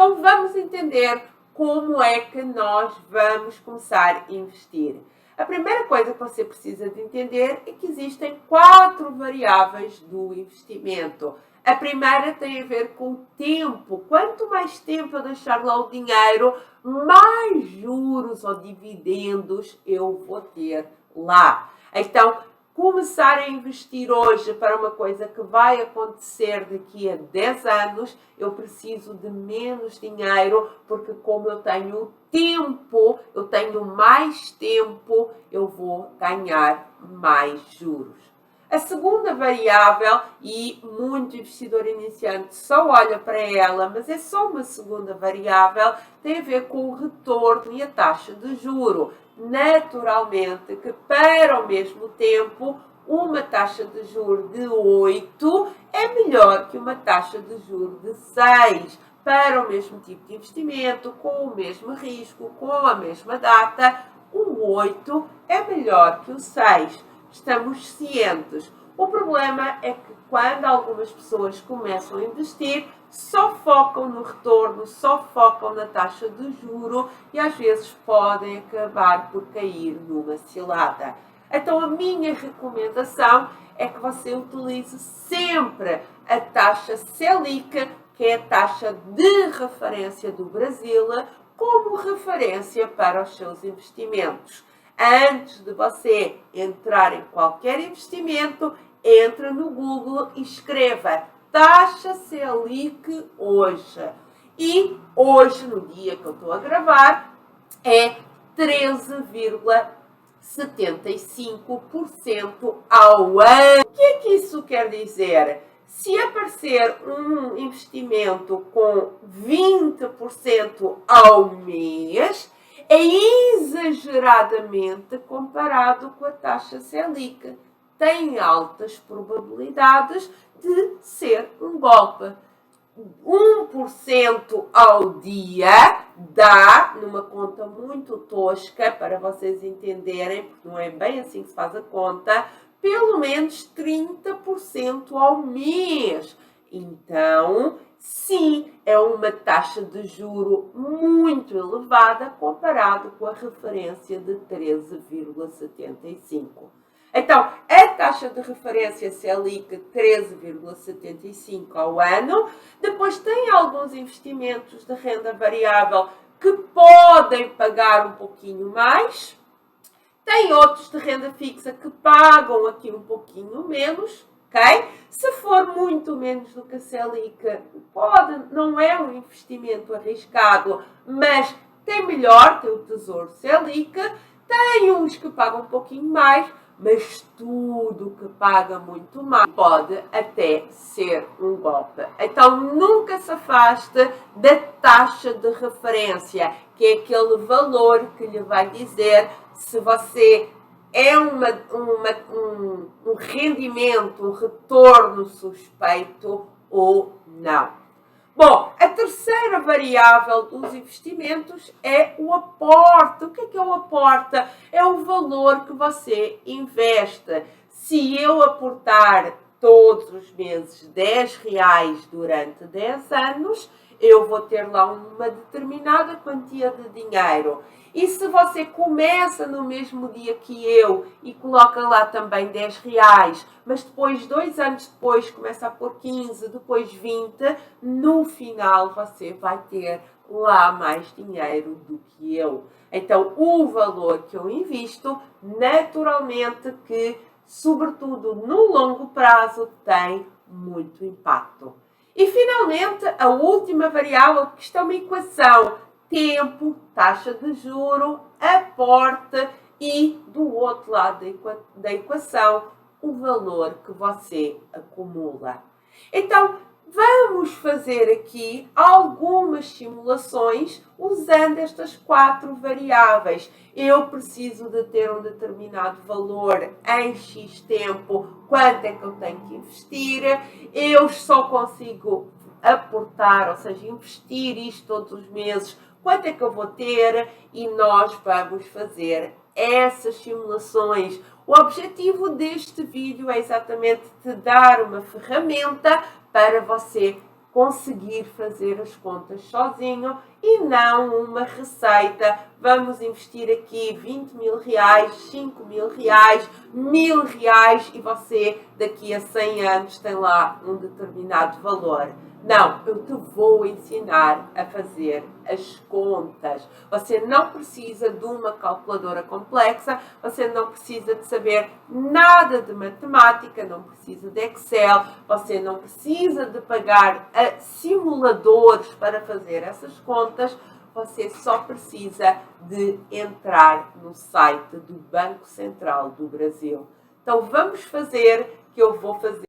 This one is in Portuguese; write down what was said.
Então vamos entender como é que nós vamos começar a investir. A primeira coisa que você precisa de entender é que existem 4 variáveis do investimento. A primeira tem a ver com o tempo. Quanto mais tempo eu deixar lá o dinheiro, mais juros ou dividendos eu vou ter lá. Então, começar a investir hoje para uma coisa que vai acontecer daqui a 10 anos, eu preciso de menos dinheiro, porque como eu tenho tempo, eu tenho mais tempo, eu vou ganhar mais juros. A segunda variável, e muito investidor iniciante só olha para ela, mas é só uma segunda variável, tem a ver com o retorno e a taxa de juro. Naturalmente que para o mesmo tempo, uma taxa de juros de 8 é melhor que uma taxa de juros de 6 para o mesmo tipo de investimento, com o mesmo risco, com a mesma data. O 8 é melhor que o 6. Estamos cientes. O problema é que quando algumas pessoas começam a investir, só focam no retorno, só focam na taxa de juro e às vezes podem acabar por cair numa cilada. Então a minha recomendação é que você utilize sempre a taxa Selic, que é a taxa de referência do Brasil, como referência para os seus investimentos. Antes de você entrar em qualquer investimento, entra no Google e escreva taxa Selic hoje. E hoje, no dia que eu estou a gravar, é 13,75% ao ano. O que é que isso quer dizer? Se aparecer um investimento com 20% ao mês, é exageradamente comparado com a taxa Selic. Tem altas probabilidades de ser um golpe. 1% ao dia dá, numa conta muito tosca, para vocês entenderem, porque não é bem assim que se faz a conta, pelo menos 30% ao mês. Então, sim, é uma taxa de juro muito elevada comparado com a referência de 13,75%. Então, a taxa de referência Selic 13,75% ao ano. Depois tem alguns investimentos de renda variável que podem pagar um pouquinho mais. Tem outros de renda fixa que pagam aqui um pouquinho menos, ok? Se for muito menos do que a Selic, não é um investimento arriscado, mas tem melhor, tem o Tesouro Selic. Tem uns que pagam um pouquinho mais, mas tudo que paga muito mais pode até ser um golpe. Então, nunca se afaste da taxa de referência, que é aquele valor que lhe vai dizer se você é um rendimento, um retorno suspeito ou não. Bom, a terceira variável dos investimentos é o aporte. O que é o aporte? É o valor que você investe. Se eu aportar todos os meses R$10 durante 10 anos, eu vou ter lá uma determinada quantia de dinheiro. E se você começa no mesmo dia que eu e coloca lá também R$10, mas depois, 2 anos depois, começa a pôr 15, depois 20, no final você vai ter lá mais dinheiro do que eu. Então, o valor que eu invisto, naturalmente que, sobretudo no longo prazo, tem muito impacto. E, finalmente, a última variável, que isto é uma equação: tempo, taxa de juro, aporte e, do outro lado da equação, o valor que você acumula. Então, vamos fazer aqui algumas simulações usando estas 4 variáveis. Eu preciso de ter um determinado valor em X tempo. Quanto é que eu tenho que investir? Eu só consigo aportar, ou seja, investir isto todos os meses. Quanto é que eu vou ter? E nós vamos fazer essas simulações. O objetivo deste vídeo é exatamente te dar uma ferramenta para você conseguir fazer as contas sozinho e não uma receita. Vamos investir aqui 20 mil reais, 5 mil reais, 1000 reais e você daqui a 100 anos tem lá um determinado valor. Não, eu te vou ensinar a fazer as contas. Você não precisa de uma calculadora complexa, você não precisa de saber nada de matemática, não precisa de Excel, você não precisa de pagar simuladores para fazer essas contas, você só precisa de entrar no site do Banco Central do Brasil. Então vamos fazer, que eu vou fazer